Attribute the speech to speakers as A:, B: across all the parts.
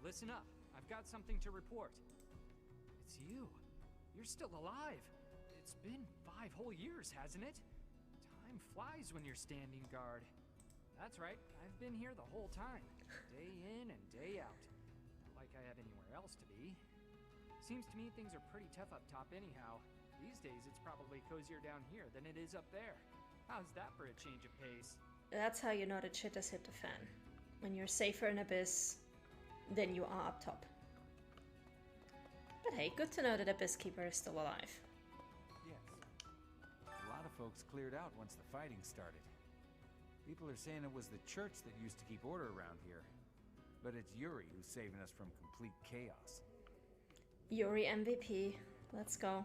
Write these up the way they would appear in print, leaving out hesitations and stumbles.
A: listen up. I've got something to report. It's you. You're still alive. It's been 5 whole years, hasn't it? Time flies when you're standing guard. That's right, I've been here the whole time. Day in and day out. Not like I have anywhere else to be. Seems to me things are pretty tough up top anyhow. These days it's probably cozier down here than it is up there. How's that for a change of pace?
B: That's how you know that shit has hit the fan. When you're safer in Abyss than you are up top. But hey, good to know that Abyss Keeper is still alive.
C: Yes. A lot of folks cleared out once the fighting started. People are saying it was the church that used to keep order around here. But it's Yuri who's saving us from complete chaos.
B: Yuri MVP. Let's go.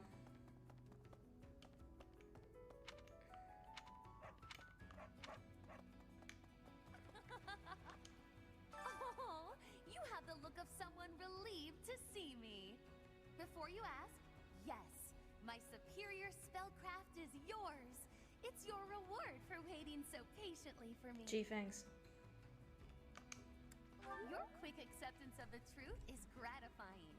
D: Oh, you have the look of someone relieved to see me. Before you ask, yes, my superior spellcraft is yours. It's your reward for waiting so patiently for me.
B: Gee, thanks.
D: Your quick acceptance of the truth is gratifying.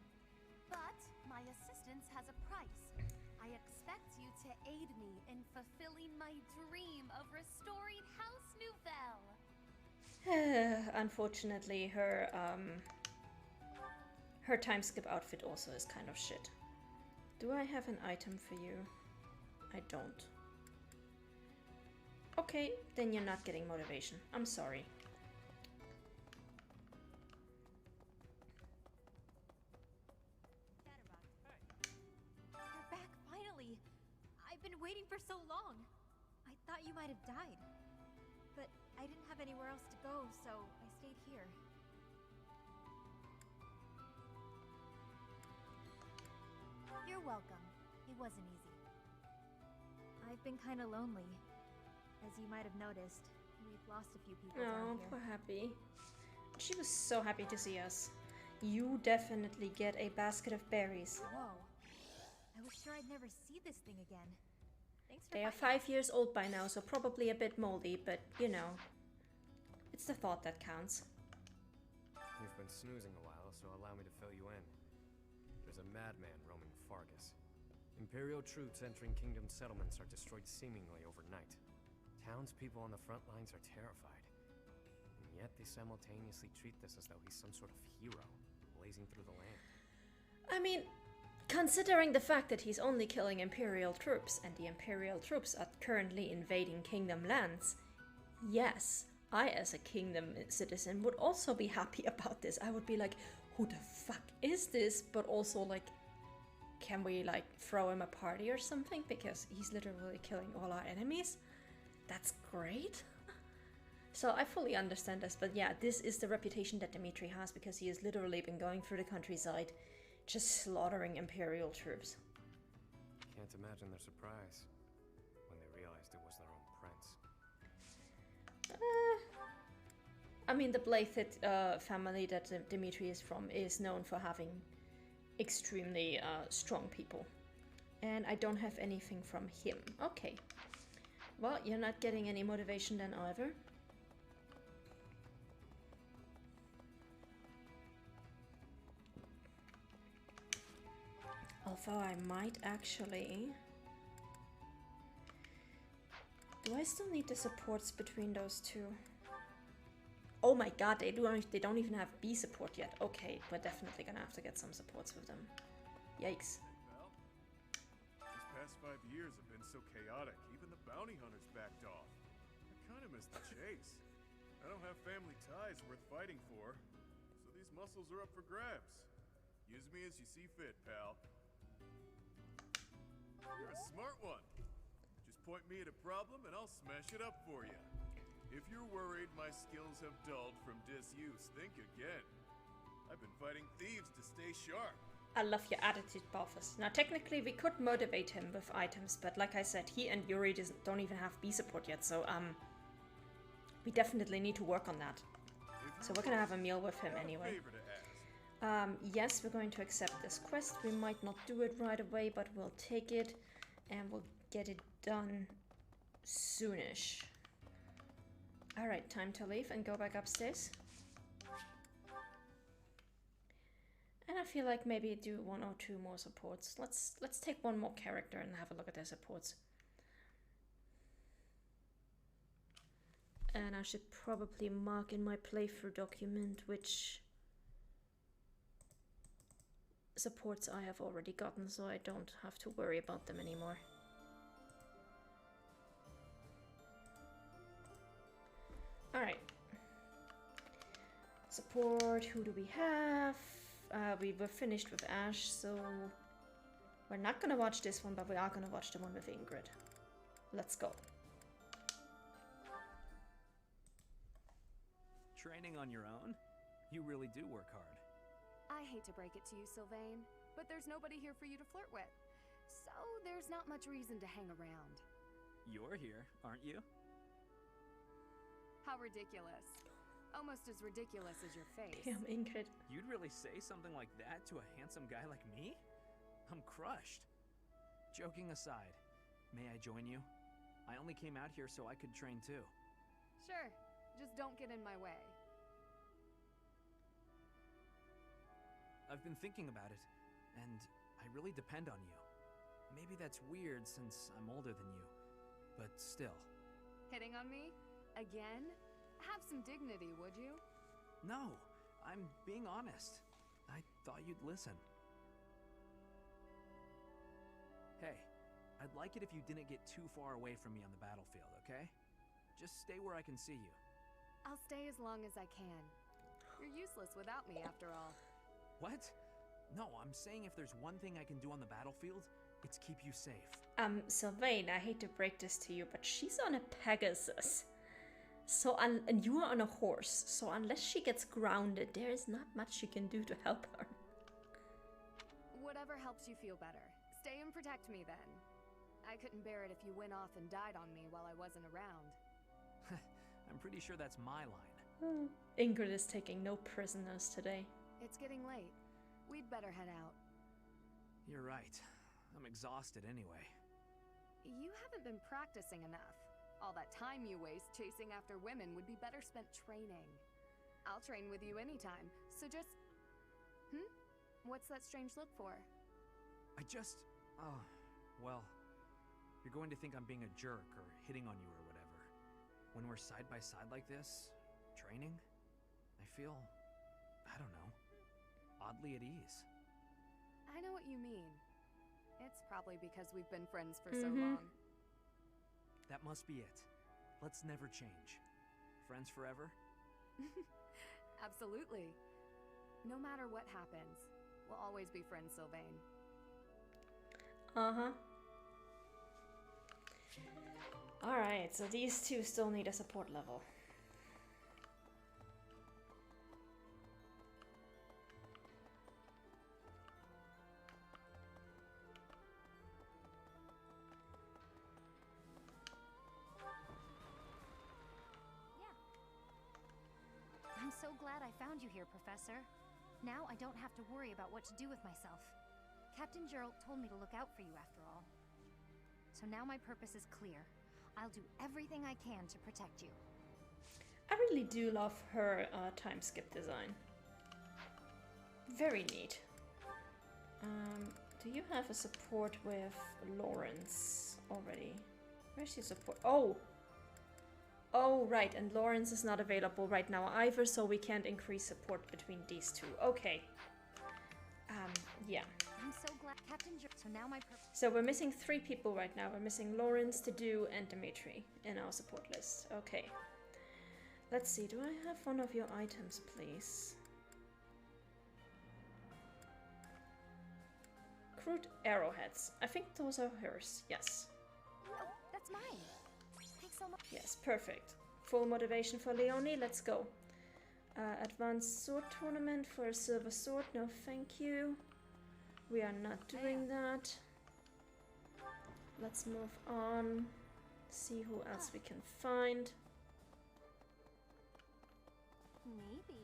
D: But my assistance has a price. I expect you to aid me in fulfilling my dream of restoring House Nouvelle.
B: Unfortunately, her time skip outfit also is kind of shit. Do I have an item for you? I don't. Okay, then you're not getting motivation. I'm sorry.
E: You're back finally. I've been waiting for so long. I thought you might have died. But I didn't have anywhere else to go, so I stayed here. You're welcome. It wasn't easy. I've been kind of lonely. As you might have noticed, we've lost a few people down
B: Oh,
E: here.
B: poor Happy. She was so happy to see us. You definitely get a basket of berries.
E: Whoa. I was sure I'd never see this thing again. Thanks for
B: They are
E: finding
B: 5 years old by now, so probably a bit moldy, but you know. It's the thought that counts.
F: You've been snoozing a while, so allow me to fill you in. There's a madman roaming Fargus. Imperial troops entering Kingdom settlements are destroyed seemingly overnight. Townspeople on the front lines are terrified. And yet they simultaneously treat this as though he's some sort of hero, blazing through the land.
B: I mean, considering the fact that he's only killing Imperial troops, and the Imperial troops are currently invading Kingdom lands, yes, I as a Kingdom citizen would also be happy about this. I would be like, who the fuck is this? But also like, can we like throw him a party or something? Because he's literally killing all our enemies. That's great. So I fully understand this, but yeah, this is the reputation that Dimitri has because he has literally been going through the countryside just slaughtering Imperial troops.
F: Can't imagine their surprise when they realized it was their own prince.
B: I mean, the Blythe family that Dimitri is from is known for having extremely strong people. And I don't have anything from him. Okay. Well, you're not getting any motivation then either. Although I might actually... Do I still need the supports between those two? Oh my god, they don't even have B support yet. Okay, we're definitely gonna have to get some supports with them. Yikes.
G: Well, these past 5 years have been so chaotic, even the bounty hunters backed off. I kind of missed the chase. I don't have family ties worth fighting for, so these muscles are up for grabs. Use me as you see fit, pal. You're a smart one. Just point me at a problem and I'll smash it up for you. If you're worried my skills have dulled from disuse, think again. I've been fighting thieves to stay sharp.
B: I love your attitude, Balthus. Now, technically, we could motivate him with items, but like I said, he and Yuri don't even have B support yet, so, we definitely need to work on that. So we're gonna have a meal with him anyway.
G: Favor to ask.
B: Yes, we're going to accept this quest. We might not do it right away, but we'll take it, and we'll get it done soonish. Alright, time to leave and go back upstairs. And I feel like maybe do 1 or 2 more supports. Let's take one more character and have a look at their supports. And I should probably mark in my playthrough document which supports I have already gotten, so I don't have to worry about them anymore. Alright. Support, who do we have? We were finished with Ash, so we're not gonna watch this one, but we are gonna watch the one with Ingrid. Let's go.
H: Training on your own? You really do work hard.
D: I hate to break it to you, Sylvain, but there's nobody here for you to flirt with. So there's not much reason to hang around.
H: You're here, aren't you?
D: How ridiculous. Almost as ridiculous as your face.
B: Damn, Ingrid.
H: You'd really say something like that to a handsome guy like me? I'm crushed. Joking aside, may I join you? I only came out here so I could train too.
D: Sure, just don't get in my way.
H: I've been thinking about it, and I really depend on you. Maybe that's weird since I'm older than you, but still.
D: Hitting on me? Again? Have some dignity, would you?
H: No, I'm being honest. I thought you'd listen. Hey, I'd like it if you didn't get too far away from me on the battlefield, okay? Just stay where I can see you.
D: I'll stay as long as I can. You're useless without me, after all.
H: What? No, I'm saying if there's one thing I can do on the battlefield, it's keep you safe.
B: Sylvain, I hate to break this to you, but she's on a Pegasus. So, and you are on a horse, so unless she gets grounded, there is not much you can do to help her.
D: Whatever helps you feel better. Stay and protect me then. I couldn't bear it if you went off and died on me while I wasn't around.
H: I'm pretty sure that's my line.
B: Ingrid is taking no prisoners today.
D: It's getting late. We'd better head out.
H: You're right. I'm exhausted anyway.
D: You haven't been practicing enough. All that time you waste chasing after women would be better spent training. I'll train with you anytime, so just... What's that strange look for?
H: Well, you're going to think I'm being a jerk or hitting on you or whatever. When we're side by side like this, training, I feel, I don't know, oddly at ease.
D: I know what you mean. It's probably because we've been friends for so long.
H: That must be it. Let's never change. Friends forever?
D: Absolutely. No matter what happens, we'll always be friends, Sylvain.
B: Alright, so these two still need a support level.
E: I'm so glad I found you here, Professor. Now I don't have to worry about what to do with myself. Captain Geralt told me to look out for you after all. So now my purpose is clear. I'll do everything I can to protect you.
B: I really do love her time skip design. Very neat. Do you have a support with Lawrence already? Where's your support? Oh, right, and Lawrence is not available right now either, so we can't increase support between these two. Okay. Yeah.
E: I'm so glad Captain Geralt. So now my purpose.
B: So we're missing 3 people right now. We're missing Lawrence, Dedu, and Dimitri in our support list. Okay. Let's see, do I have one of your items, please? Crude arrowheads. I think those are hers. Yes.
E: Oh, that's mine. Thanks so much.
B: Yes, perfect. Full motivation for Leonie. Let's go. Advanced sword tournament for a silver sword. No, thank you. We are not doing that. Let's move on. See who else we can find.
E: Maybe.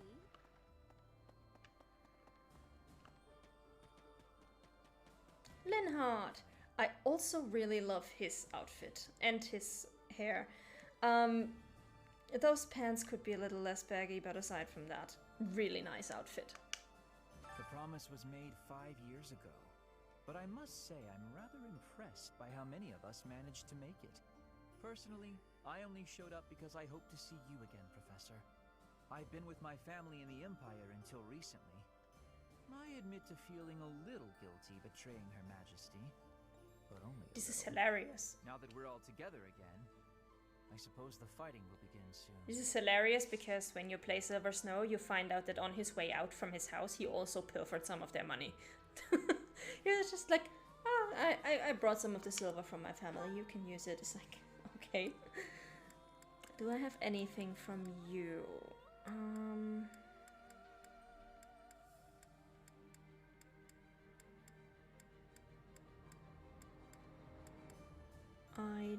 B: Linhardt. I also really love his outfit and his hair. Those pants could be a little less baggy, but aside from that, really nice outfit.
I: promise was made 5 years ago, but I must say I'm rather impressed by how many of us managed to make it. Personally, I only showed up because I hope to see you again, Professor. I've been with my family in the Empire until recently. I admit to feeling a little guilty betraying Her Majesty, but only a
B: This is
I: little.
B: hilarious.
I: Now that we're all together again, I suppose the fighting will begin soon.
B: This is hilarious because when you play Silver Snow, you find out that on his way out from his house, he also pilfered some of their money. You're just like, oh, I brought some of the silver from my family. You can use it. It's like, okay. Do I have anything from you? I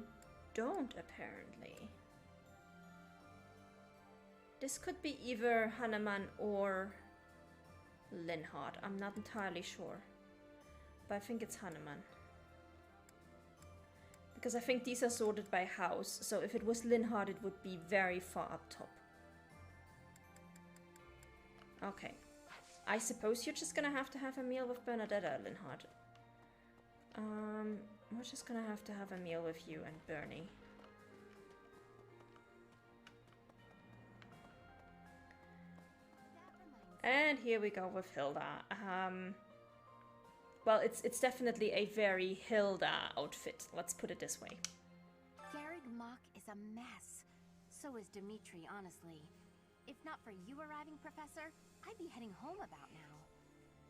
B: don't, apparently. This could be either Hanuman or Linhardt. I'm not entirely sure. But I think it's Hanuman. Because I think these are sorted by house. So if it was Linhardt, it would be very far up top. Okay. I suppose you're just gonna have to have a meal with Bernadetta, Linhardt. We're just gonna have to have a meal with you and Bernie. And here we go with Hilda. Well, it's definitely a very Hilda outfit. Let's put it this way.
D: Garrig Mach is a mess. So is Dimitri, honestly. If not for you arriving, Professor, I'd be heading home about now.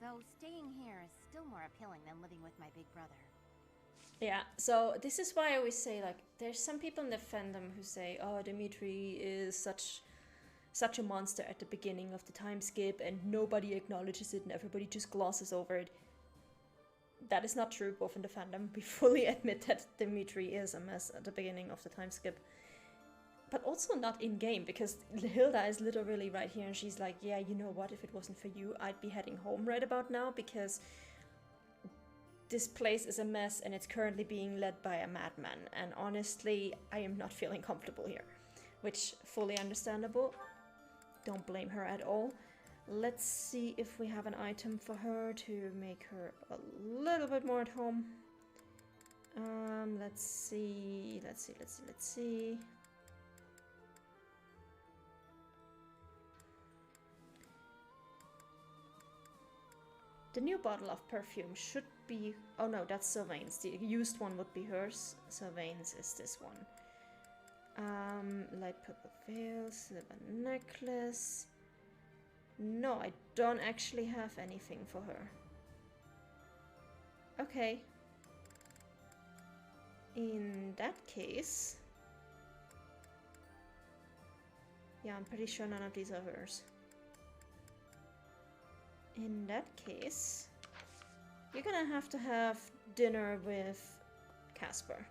D: Though staying here is still more appealing than living with my big brother.
B: Yeah, so this is why I always say, like, there's some people in the fandom who say, oh, Dimitri is such a monster at the beginning of the time skip and nobody acknowledges it and everybody just glosses over it. That is not true, both in the fandom. We fully admit that Dimitri is a mess at the beginning of the time skip. But also not in-game, because Hilda is literally right here and she's like, yeah, you know what, if it wasn't for you, I'd be heading home right about now, because this place is a mess and it's currently being led by a madman. And honestly, I am not feeling comfortable here. Which, fully understandable. Don't blame her at all. Let's see if we have an item for her to make her a little bit more at home. Let's see. The new bottle of perfume should be... Oh no, that's Sylvain's. The used one would be hers. Sylvain's is this one. Light purple veil, silver necklace. No, I don't actually have anything for her. Okay. In that case... Yeah, I'm pretty sure none of these are hers. In that case... You're gonna have to have dinner with Casper.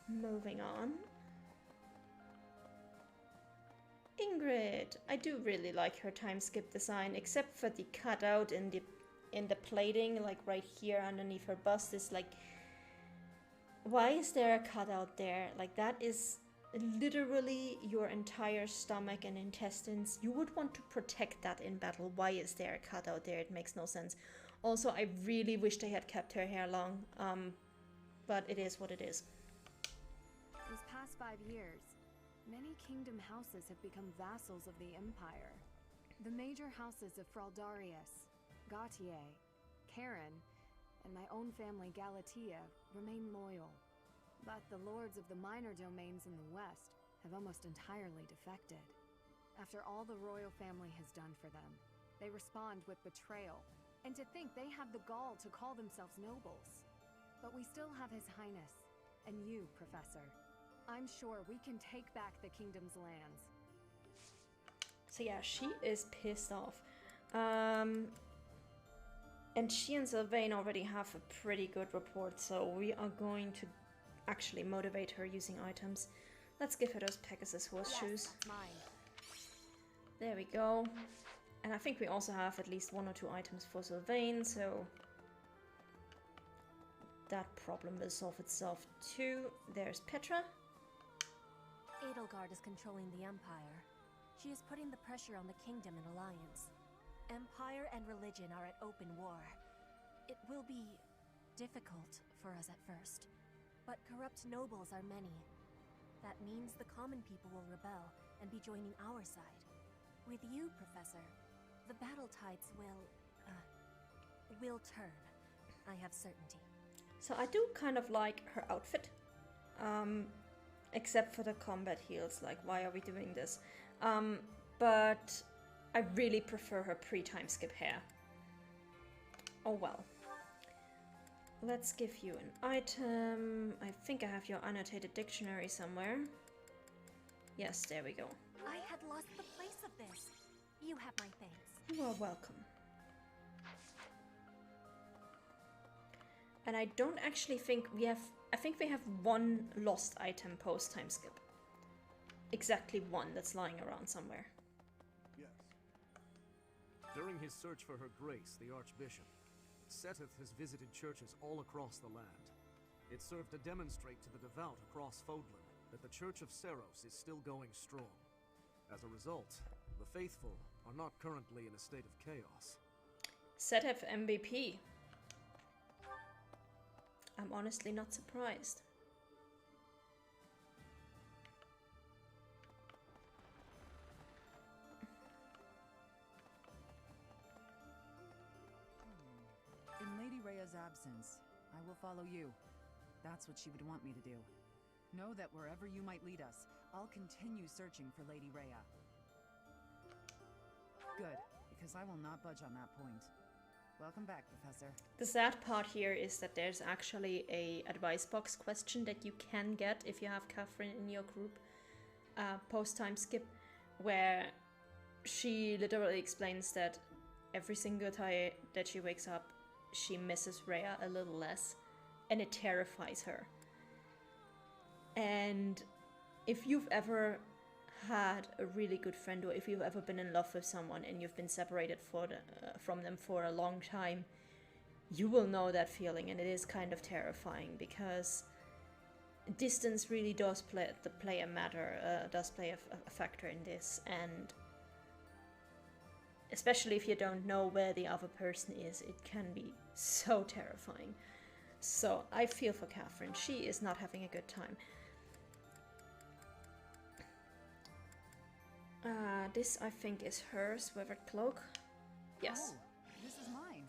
B: Moving on. Ingrid. I do really like her time skip design, except for the cutout in the plating, like right here underneath her bust. Is like, why is there a cutout there? Like, that is literally your entire stomach and intestines. You would want to protect that in battle. Why is there a cutout there? It makes no sense. Also, I really wish they had kept her hair long, but it is what it is.
J: These past 5 years, many kingdom houses have become vassals of the Empire. The major houses of Fraldarius, Gautier, Karen, and my own family Galatea remain loyal. But the lords of the minor domains in the west have almost entirely defected. After all the royal family has done for them, they respond with betrayal, and to think they have the gall to call themselves nobles. But we still have His Highness, and you, Professor. I'm sure we can take back the kingdom's lands.
B: So yeah, she is pissed off. And she and Sylvain already have a pretty good report, so we are going to actually motivate her using items. Let's give her those Pegasus horseshoes.
J: Yes, mine.
B: There we go. And I think we also have at least 1 or 2 items for Sylvain, so that problem will solve itself too. There's Petra.
K: Edelgard is controlling the Empire. She is putting the pressure on the kingdom in alliance. Empire and religion are at open war. It will be difficult for us at first, but corrupt nobles are many. That means the common people will rebel and be joining our side. With you, Professor, the battle tides will turn. I have certainty.
B: So I do kind of like her outfit. Except for the combat heals, like why are we doing this? But I really prefer her pre-time skip hair. Oh well. Let's give you an item. I think I have your annotated dictionary somewhere. Yes, there we go.
K: I had lost the place of this. You have my thanks.
B: You are welcome. And I don't actually think we have... I think we have one lost item post-time skip. Exactly one that's lying around somewhere.
G: Yes.
L: During his search for her grace, the Archbishop, Seteth has visited churches all across the land. It served to demonstrate to the devout across Fodlan that the Church of Seros is still going strong. As a result, the faithful are not currently in a state of chaos.
B: Seteth MVP. I'm honestly not surprised.
M: In Lady Rhea's absence, I will follow you. That's what she would want me to do. Know that wherever you might lead us, I'll continue searching for Lady Rhea. Good, because I will not budge on that point. Welcome back, Professor.
B: The sad part here is that there's actually a advice box question that you can get if you have Catherine in your group post-time skip, where she literally explains that every single time that she wakes up, she misses Rhea a little less, and it terrifies her. And if you've ever had a really good friend, or if you've ever been in love with someone and you've been separated from them for a long time, you will know that feeling, and it is kind of terrifying because distance really does play a factor in this, and especially if you don't know where the other person is, it can be so terrifying. So I feel for Catherine. She is not having a good time. This I think is her swivered cloak. Yes.
M: Oh, this is mine.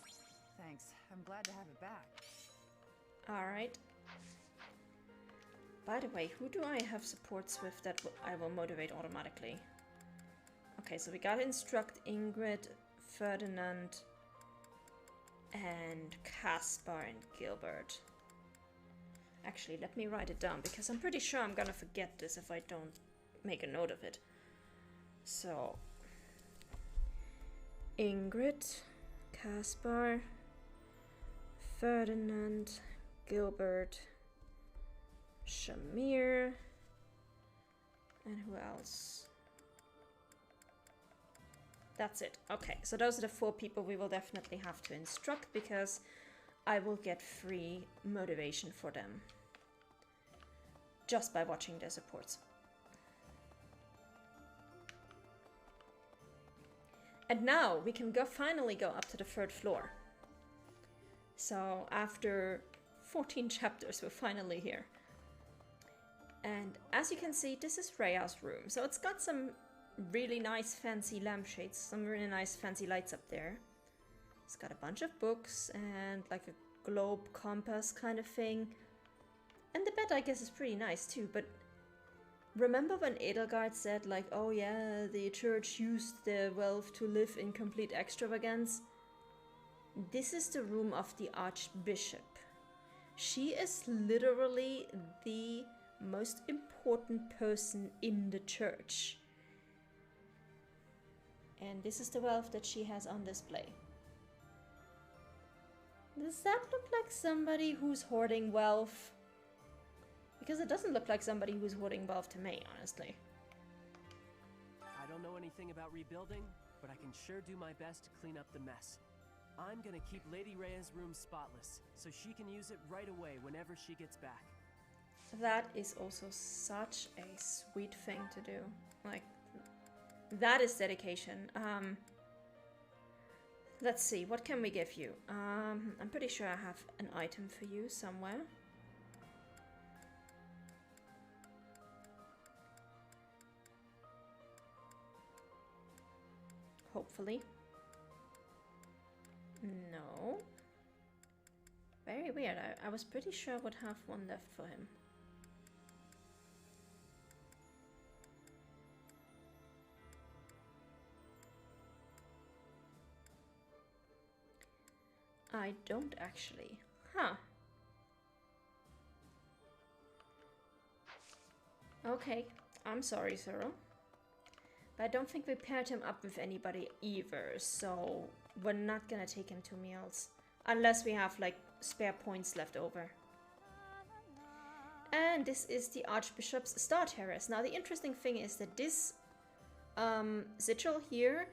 M: Thanks. I'm glad to have it back.
B: Alright. By the way, who do I have supports with that I will motivate automatically? Okay, so we gotta instruct Ingrid, Ferdinand, and Caspar and Gilbert. Actually, let me write it down, because I'm pretty sure I'm gonna forget this if I don't make a note of it. So, Ingrid, Caspar, Ferdinand, Gilbert, Shamir, and who else? That's it. Okay, so those are the 4 people we will definitely have to instruct, because I will get free motivation for them just by watching their supports. And now we can finally go up to the 3rd floor. So after 14 chapters, we're finally here. And as you can see, this is Rhea's room. So it's got some really nice fancy lampshades, some really nice fancy lights up there. It's got a bunch of books and like a globe compass kind of thing. And the bed, I guess, is pretty nice too, but remember when Edelgard said, like, oh yeah, the church used their wealth to live in complete extravagance? This is the room of the Archbishop. She is literally the most important person in the church. And this is the wealth that she has on display. Does that look like somebody who's hoarding wealth? Because it doesn't look like somebody who's hoarding wealth to me, honestly.
N: I don't know anything about rebuilding, but I can sure do my best to clean up the mess. I'm gonna keep Lady Rhea's room spotless, so she can use it right away whenever she gets back.
B: That is also such a sweet thing to do. Like, That is dedication. Let's see, what can we give you? I'm pretty sure I have an item for you somewhere. Hopefully. No. Very weird. I was pretty sure I would have one left for him. I don't actually. Huh. Okay. I'm sorry, Zero. But I don't think we paired him up with anybody either, so we're not gonna take him to meals. Unless we have, like, spare points left over. And this is the Archbishop's Star Terrace. Now, the interesting thing is that this sigil here,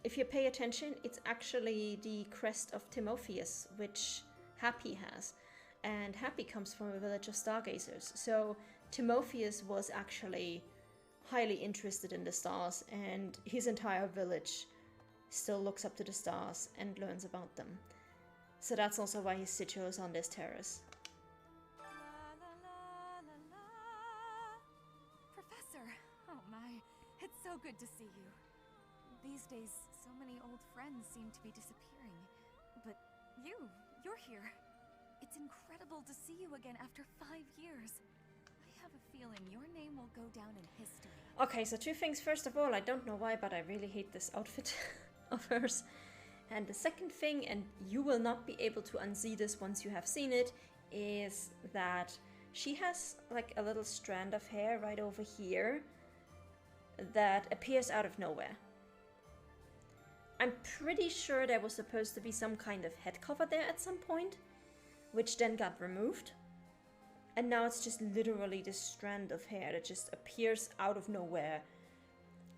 B: if you pay attention, it's actually the crest of Timotheus, which Happy has. And Happy comes from a village of stargazers. So Timotheus was actually highly interested in the stars, and his entire village still looks up to the stars and learns about them. So that's also why his sigil is on this terrace.
E: Professor! Oh my, it's so good to see you. These days, so many old friends seem to be disappearing. But you're here. It's incredible to see you again after 5 years. I have a feeling your name will go down in history.
B: Okay, so two things. First of all, I don't know why, but I really hate this outfit of hers. And the second thing, and you will not be able to unsee this once you have seen it, is that she has like a little strand of hair right over here that appears out of nowhere. I'm pretty sure there was supposed to be some kind of head cover there at some point, which then got removed. And now it's just literally this strand of hair that just appears out of nowhere,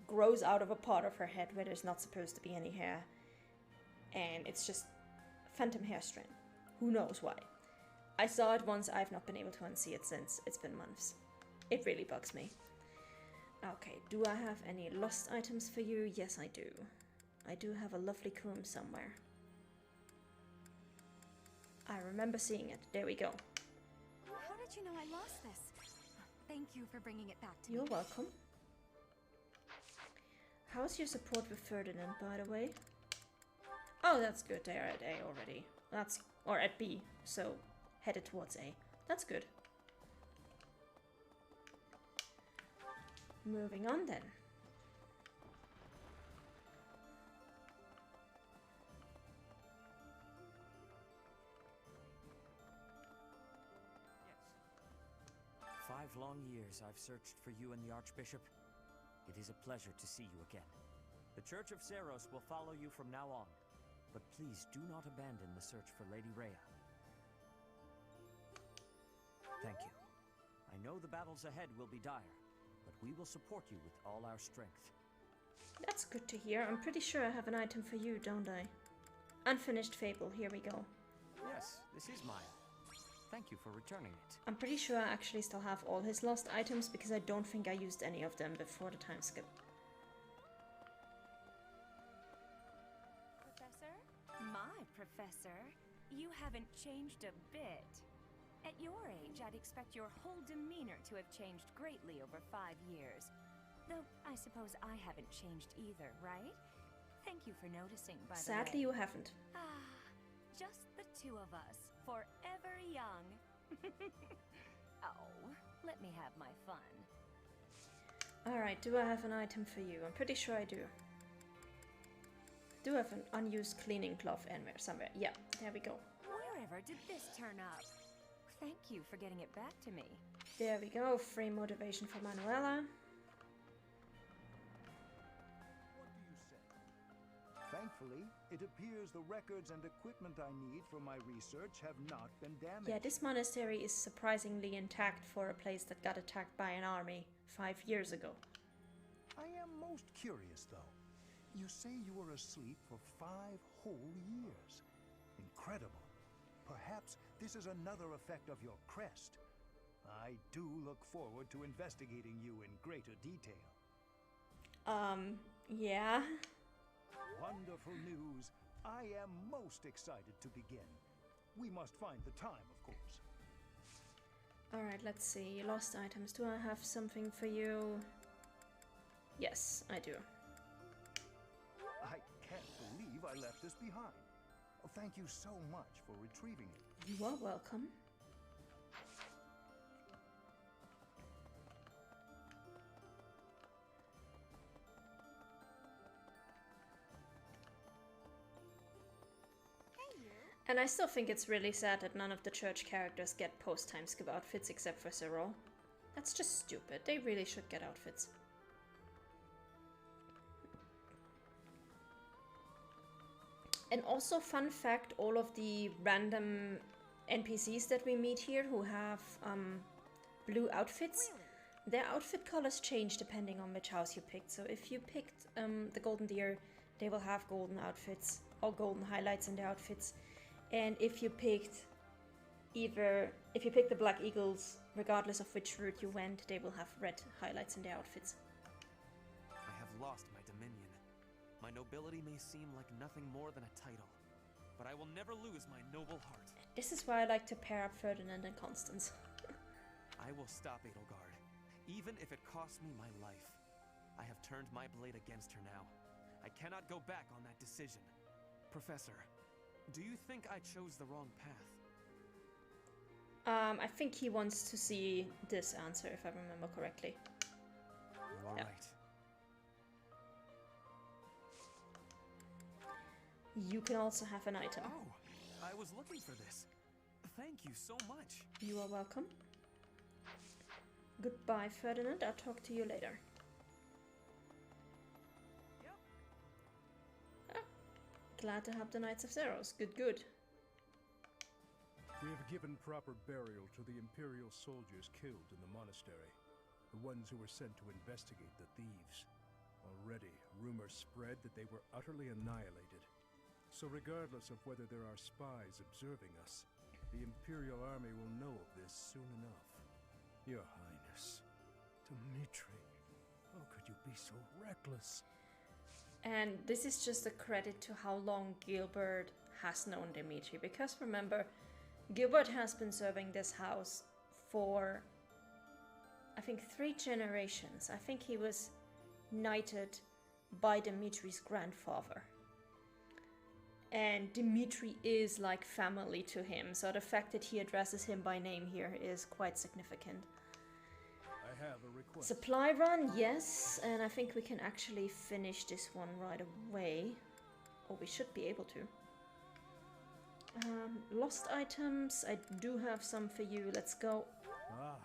B: grows out of a part of her head where there's not supposed to be any hair. And it's just phantom hair strand. Who knows why? I saw it once, I've not been able to unsee it since. It's been months. It really bugs me. Okay, do I have any lost items for you? Yes, I do. I do have a lovely comb somewhere. I remember seeing it. There we go.
E: How did you know I lost this? Thank you for bringing it back to me.
B: You're welcome. How's your support with Ferdinand, by the way? Oh, that's good. They're at A already. Or at B, so headed towards A. That's good. Moving on then.
I: Yes. 5 long years I've searched for you and the Archbishop. It is a pleasure to see you again. The Church of Seros will follow you from now on, but please do not abandon the search for Lady Rhea. Thank you. I know the battles ahead will be dire, but we will support you with all our strength.
B: That's good to hear. I'm pretty sure I have an item for you, don't I? Unfinished Fable, here we go.
I: Yes, this is Maya. Thank you for returning it.
B: I'm pretty sure I actually still have all his lost items because I don't think I used any of them before the time skip.
O: Professor? My professor, you haven't changed a bit. At your age, I'd expect your whole demeanor to have changed greatly over 5 years. Though, I suppose I haven't changed either, right? Thank you for noticing, by the way.
B: Sadly, you haven't.
O: Ah, just the two of us, forever young. Oh, let me have my fun.
B: Alright, do I have an item for you? I'm pretty sure I do. Do have an unused cleaning cloth anywhere, somewhere. Yeah, there we go.
O: Wherever did this turn up? Thank you for getting it back to me.
B: There we go, free motivation for Manuela.
P: What do you say? Thankfully, it appears the records and equipment I need for my research have not been damaged.
B: Yeah, this monastery is surprisingly intact for a place that got attacked by an army 5 years ago.
P: I am most curious, though. You say you were asleep for 5 whole years. Incredible. Perhaps this is another effect of your crest. I do look forward to investigating you in greater detail.
B: Yeah.
P: Wonderful news. I am most excited to begin. We must find the time, of course.
B: Alright, let's see. Lost items. Do I have something for you? Yes, I do.
P: I can't believe I left this behind. Thank you so much for retrieving it.
B: You are welcome. And I still think it's really sad that none of the church characters get post-time skip outfits except for Cyril. That's just stupid. They really should get outfits. And also, fun fact, all of the random NPCs that we meet here who have blue outfits, their outfit colors change depending on which house you picked. So if you picked the Golden Deer, they will have golden outfits or golden highlights in their outfits. And if you picked the Black Eagles, regardless of which route you went, they will have red highlights in their outfits.
F: I have lost my dominion. My nobility may seem like nothing more than a title, but I will never lose my noble heart.
B: This is why I like to pair up Ferdinand and Constance.
F: I will stop Edelgard, even if it costs me my life. I have turned my blade against her now. I cannot go back on that decision. Professor, do you think I chose the wrong path?
B: I think he wants to see this answer, if I remember correctly.
F: You are right.
B: You can also have an item.
F: Oh, I was looking for this. Thank you so much.
B: You are welcome. Goodbye, Ferdinand. I'll talk to you later. Glad to have the Knights of Zeros. Good, good.
Q: We have given proper burial to the Imperial soldiers killed in the monastery, the ones who were sent to investigate the thieves. Already, rumors spread that they were utterly annihilated. So regardless of whether there are spies observing us, the Imperial army will know of this soon enough. Your Highness, Dimitri, how could you be so reckless?
B: And this is just a credit to how long Gilbert has known Dimitri, because remember, Gilbert has been serving this house for, I think, 3 generations. I think he was knighted by Dimitri's grandfather. And Dimitri is like family to him, so the fact that he addresses him by name here is quite significant.
Q: I have a request.
B: Supply run, yes, and I think we can actually finish this one right away. Or we should be able to. Lost items, I do have some for you, let's go.
Q: Ah,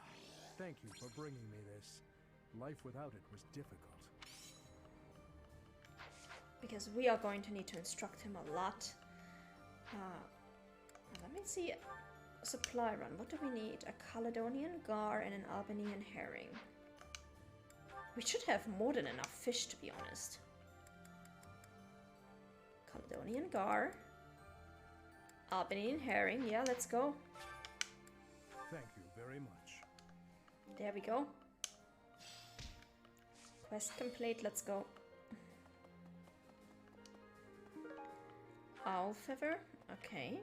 Q: thank you for bringing me this. Life without it was difficult.
B: Because we are going to need to instruct him a lot. Let me see. Supply run, what do we need? A Caledonian gar and an Albanian herring. We should have more than enough fish, to be honest. Caledonian gar. Albanian herring, yeah, let's go.
Q: Thank you very much.
B: There we go. Quest complete, let's go. Owl feather, okay.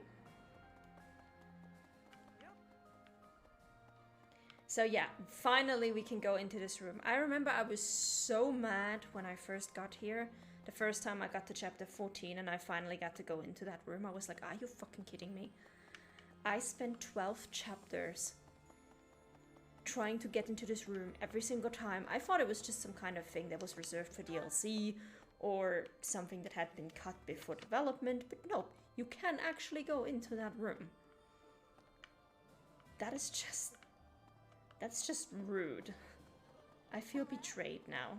B: So yeah, finally we can go into this room. I remember I was so mad when I first got here. The first time I got to chapter 14 and I finally got to go into that room. I was like, are you fucking kidding me? I spent 12 chapters trying to get into this room every single time. I thought it was just some kind of thing that was reserved for DLC or something that had been cut before development, but no, you can actually go into that room. That's just rude. I feel betrayed now.